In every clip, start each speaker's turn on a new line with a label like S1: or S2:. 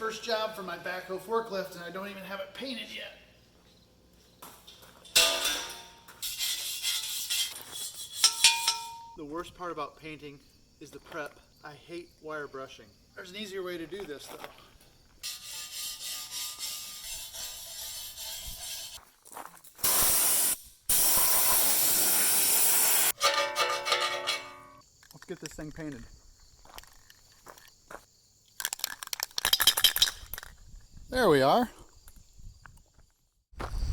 S1: first job for my Backhoe forklift and I don't even have it painted yet. The worst part about painting is the prep. I hate wire brushing. There's an easier way to do this though. Let's get this thing painted. There we are.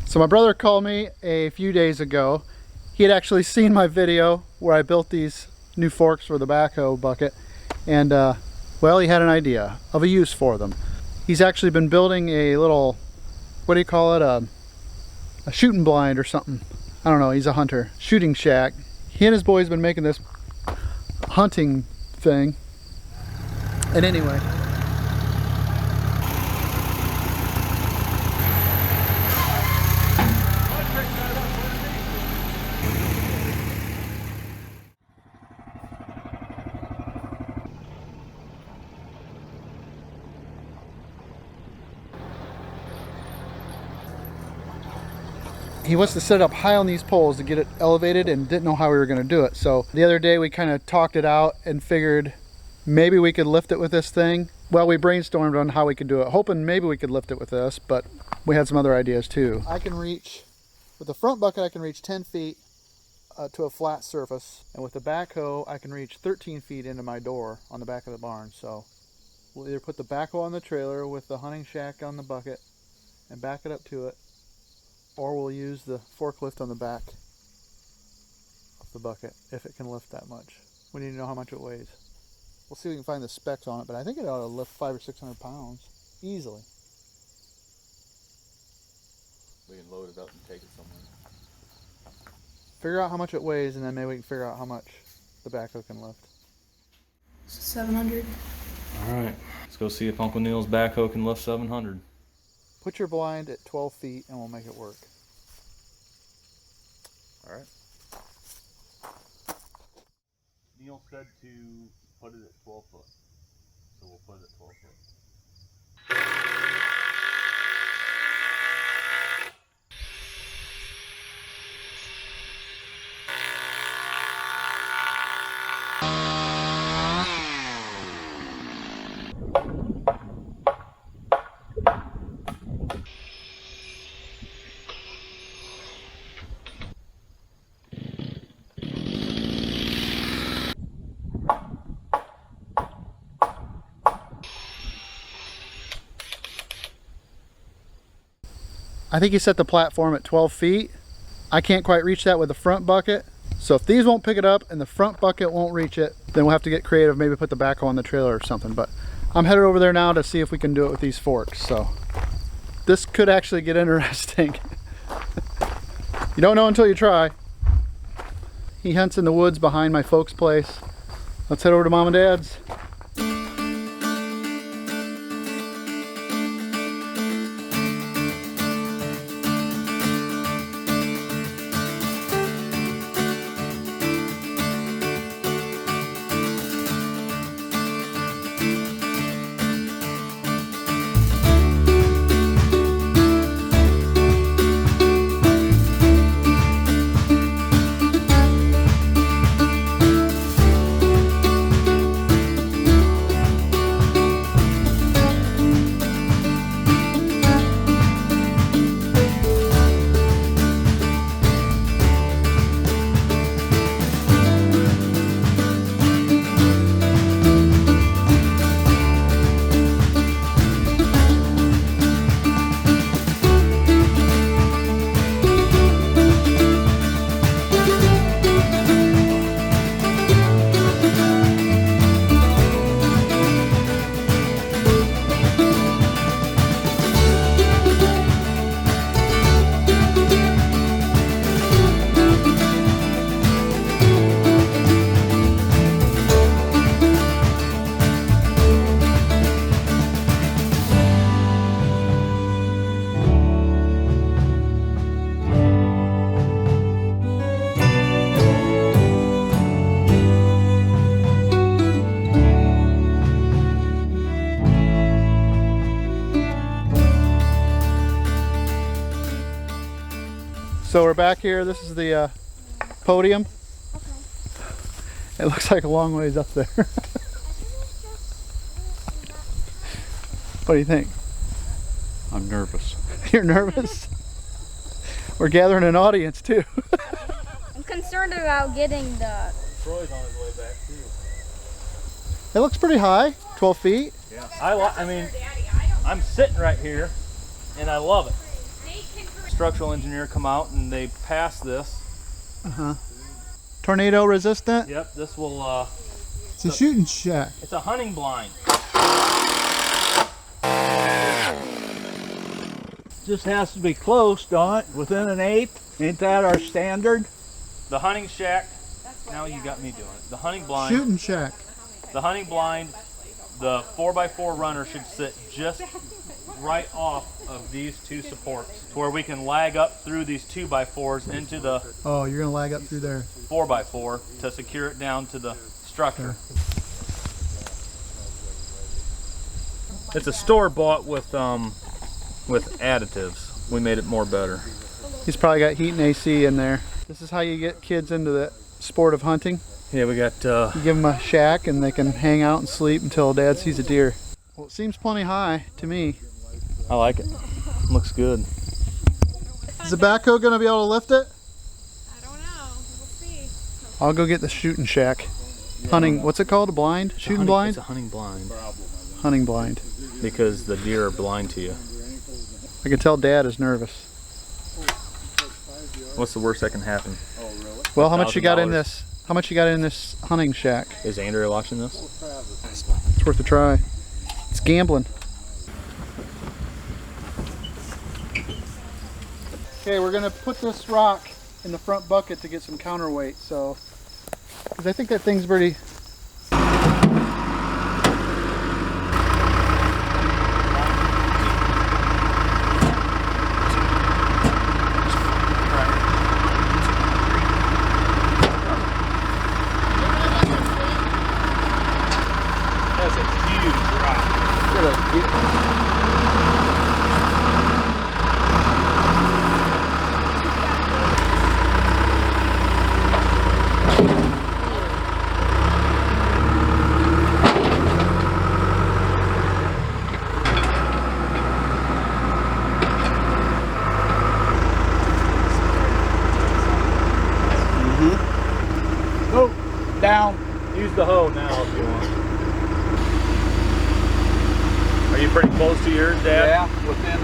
S1: So my brother called me a few days ago. He had actually seen my video where I built these new forks for the backhoe bucket, and well, he had an idea of a use for them. He's actually been building a little, what do you call it, a shooting blind or something. I don't know, he's a hunter. Shooting shack. He and his boys been making this hunting thing. And anyway, he wants to set it up high on these poles to get it elevated and didn't know how we were going to do it. So the other day we kind of talked it out and figured maybe we could lift it with this thing. Well, we brainstormed on how we could do it, hoping maybe we could lift it with this, but we had some other ideas too. I can reach, with the front bucket I can reach 10 feet to a flat surface, and with the backhoe I can reach 13 feet into my door on the back of the barn. So we'll either put the backhoe on the trailer with the hunting shack on the bucket and back it up to it, or we'll use the forklift on the back of the bucket if it can lift that much. We need to know how much it weighs. We'll see if we can find the specs on it, but I think it ought to lift 500 or 600 pounds easily.
S2: We can load it up and take it somewhere.
S1: Figure out how much it weighs, and then maybe we can figure out how much the backhoe can lift.
S3: 700.
S2: All right, let's go see if Uncle Neil's backhoe can lift 700.
S1: Put your blind at 12 feet and we'll make it work.
S2: All right.
S4: Neil said to put it at 12 foot. So we'll put it at 12 foot.
S1: I think he set the platform at 12 feet. I can't quite reach that with the front bucket. So if these won't pick it up and the front bucket won't reach it, then we'll have to get creative, maybe put the backhoe on the trailer or something. But I'm headed over there now to see if we can do it with these forks. So this could actually get interesting. You don't know until you try. He hunts in the woods behind my folks' place. Let's head over to Mom and Dad's. So we're back here. This is the podium. It looks like a long ways up there. What do you think?
S4: I'm nervous.
S1: You're nervous? We're gathering an audience too.
S5: I'm concerned about getting the...
S2: Troy's on his way back too.
S1: It looks pretty high, 12 feet.
S2: Yeah. I mean, I'm sitting right here, and I love it. Structural engineer come out and they passed this.
S1: Tornado resistant.
S2: Yep, this will.
S1: It's a shooting shack.
S2: It's a hunting blind.
S6: Just has to be close, don't it? Within an eighth. Ain't that our standard?
S2: The hunting shack. Now you got me doing it. The hunting blind.
S1: Shooting shack.
S2: The hunting blind. The 4x4 runner should sit just right off of these two supports, to where we can lag up through these 2x4s into the
S1: Oh, you're gonna lag up through there.
S2: 4x4 to secure it down to the structure. It's a store bought with additives. We made it more better.
S1: He's probably got heat and AC in there. This is how you get kids into the sport of hunting.
S2: Yeah, we got
S1: You give them a shack and they can hang out and sleep until Dad sees a deer. Well, it seems plenty high to me.
S2: I like it. Looks good.
S1: Is the backhoe gonna be able to lift it?
S5: I don't know. We'll see.
S1: I'll go get the shooting shack. Hunting, what's it called? A blind? Shooting blind?
S2: It's a hunting blind.
S1: Hunting blind.
S2: Because the deer are blind to you.
S1: I can tell Dad is nervous.
S2: What's the worst that can happen?
S1: Well, how much you got in
S2: $1,000.
S1: this? How much you got in this hunting shack?
S2: Is Andrea watching this?
S1: It's worth a try. It's gambling. Okay, we're gonna put this rock in the front bucket to get some counterweight. So, because I think that thing's pretty.
S2: That's a huge rock.
S6: Go down.
S2: Use the hoe now if you want. Are you pretty close to yours, Dad?
S6: Yeah, within.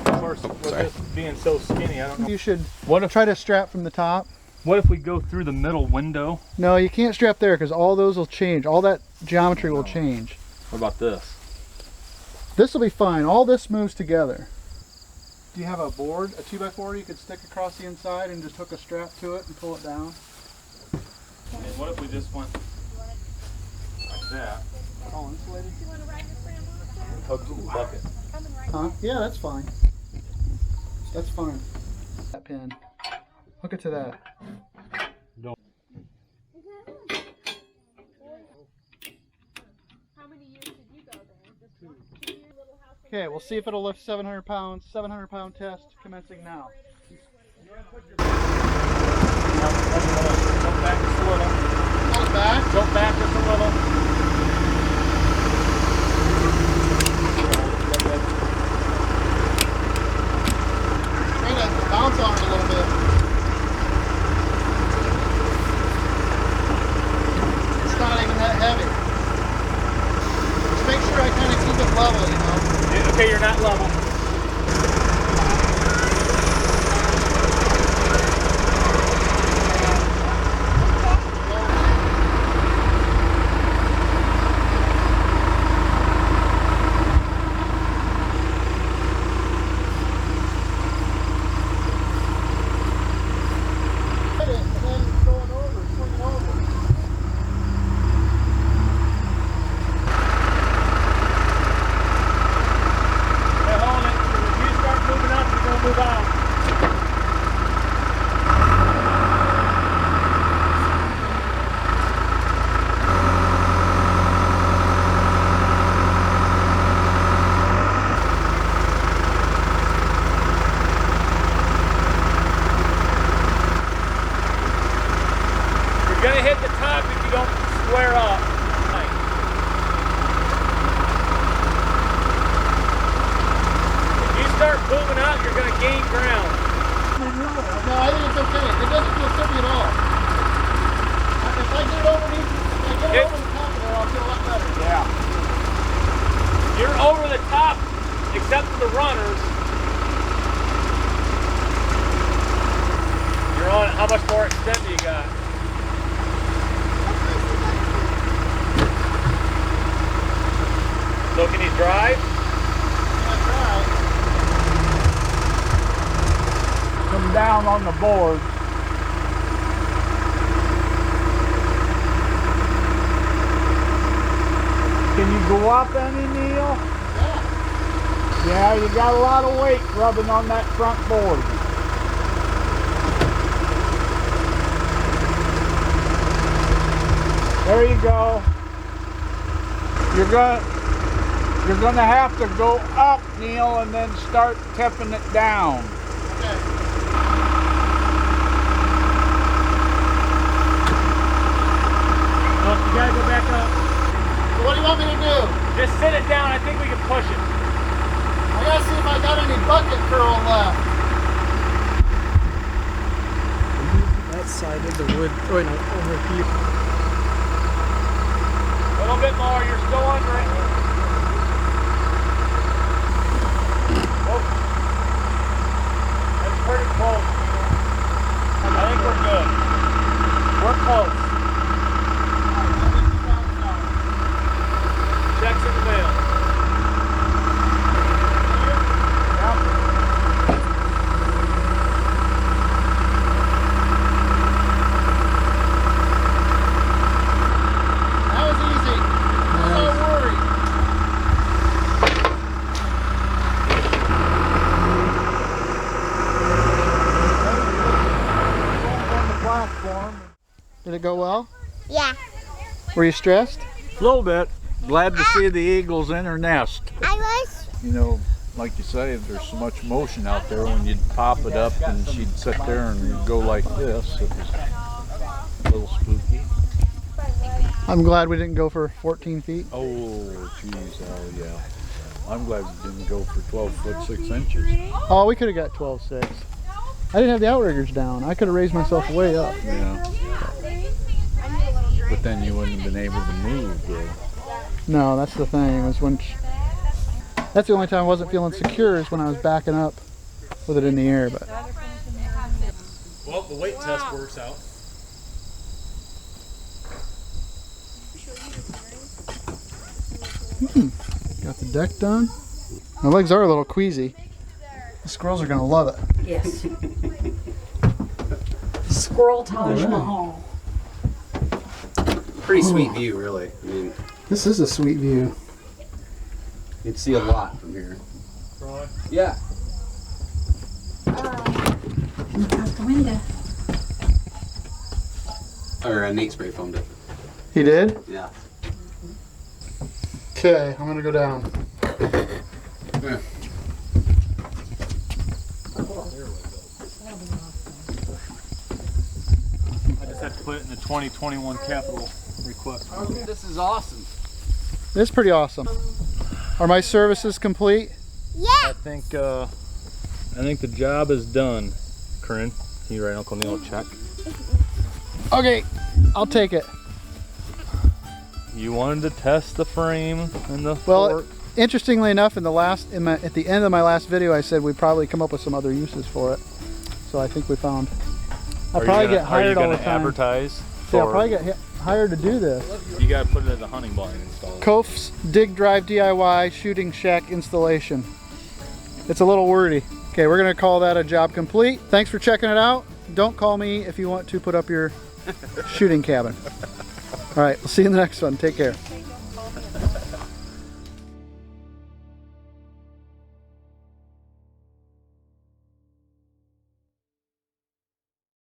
S2: Of course, with this being so skinny, I don't know.
S1: You should
S2: What if
S1: try to strap from the top.
S2: What if we go through the middle window?
S1: No, you can't strap there because all those will change. All that geometry will change.
S2: What about this?
S1: This will be fine. All this moves together. Do you have a board, a 2x4 you could stick across the inside and just hook a strap to it and pull it down?
S2: And what if we just went like that?
S1: All insulated?
S2: And hooked to the bucket?
S1: Huh? Yeah, that's fine. That's fine. That pin. Hook it to that. Okay, we'll see if it'll lift 700 pounds. 700 pound test commencing now.
S2: Jump back just a little.
S1: Pull it back.
S2: Jump back just a little.
S1: Try to bounce on it a little bit. It's not even that heavy. Just make sure I kind of keep it level, you know.
S2: Okay, you're not level. at the top if you don't square up. If you start moving out, you're going to gain ground.
S1: No, I think it's okay. It doesn't feel trippy at all. If I get it over the top of there, I'll feel a lot better.
S2: Yeah. You're over the top, except for the runners. You're on. How much more extent do you got? So can you drive?
S6: Come down on the board. Can you go up any, Neil? Yeah. Yeah, you got a lot of weight rubbing on that front board. There you go. You're gonna have to go up, Neil, and then start tipping it down.
S2: Oh, you gotta go back up.
S1: So what do you want me to do?
S2: Just sit it down. I think we can push it.
S1: I gotta see if I got any bucket curl left.
S3: That side of the wood, oh no, over here.
S2: A little bit more. You're still under it. Oh. That's pretty close. I think we're good. We're close. Checks in the mail.
S1: That was easy. I'm not worried.
S6: On the platform.
S1: Did it go well?
S5: Yeah,
S1: Were you stressed?
S6: A little bit. Glad to see the eagles in her nest.
S5: I was.
S6: You know, like you say, there's so much motion out there. When you'd pop it up and she'd sit there and go like this, it was a little spooky.
S1: I'm glad we didn't go for 14 feet.
S6: Oh, geez, oh yeah. I'm glad we didn't go for 12 foot 6 inches.
S1: Oh, we could have got 12.6. I didn't have the outriggers down. I could have raised myself way up.
S6: Yeah. But then you wouldn't have been able to move, though.
S1: No, that's the thing. Was when that's the only time I wasn't feeling secure is when I was backing up with it in the air. But
S2: Well, the weight test works out.
S1: got the deck done. My legs are a little queasy. The squirrels are gonna love it.
S7: Yes. Squirrel Taj Mahal.
S8: Pretty sweet view, really. I mean,
S1: This is a sweet view.
S8: you can see a lot from here.
S2: Troy?
S8: Yeah.
S7: Look out the window.
S8: Or Nate spray foamed it.
S1: He did?
S8: Yeah.
S1: Okay, I'm gonna go down.
S8: Yeah.
S2: I just have to put it in the 2021 capital request.
S8: This is awesome.
S1: It's pretty awesome. Are my services complete?
S2: I think the job is done. Corinne, can you write Uncle Neil a check?
S1: Okay, I'll take it.
S2: You wanted to test the frame and the
S1: Well,
S2: fork.
S1: interestingly enough, at the end of my last video, I said we'd probably come up with some other uses for it. So I think we found. I'll probably get hired all the time.
S2: Advertise?
S1: Yeah, I'll
S2: for-
S1: probably get hired to do this.
S2: You gotta put it as a hunting blind install.
S1: Kof's Dig Drive DIY Shooting Shack Installation. It's a little wordy. Okay, we're gonna call that a job complete. Thanks for checking it out. Don't call me if you want to put up your shooting cabin. All right, we'll see you in the next one. Take care.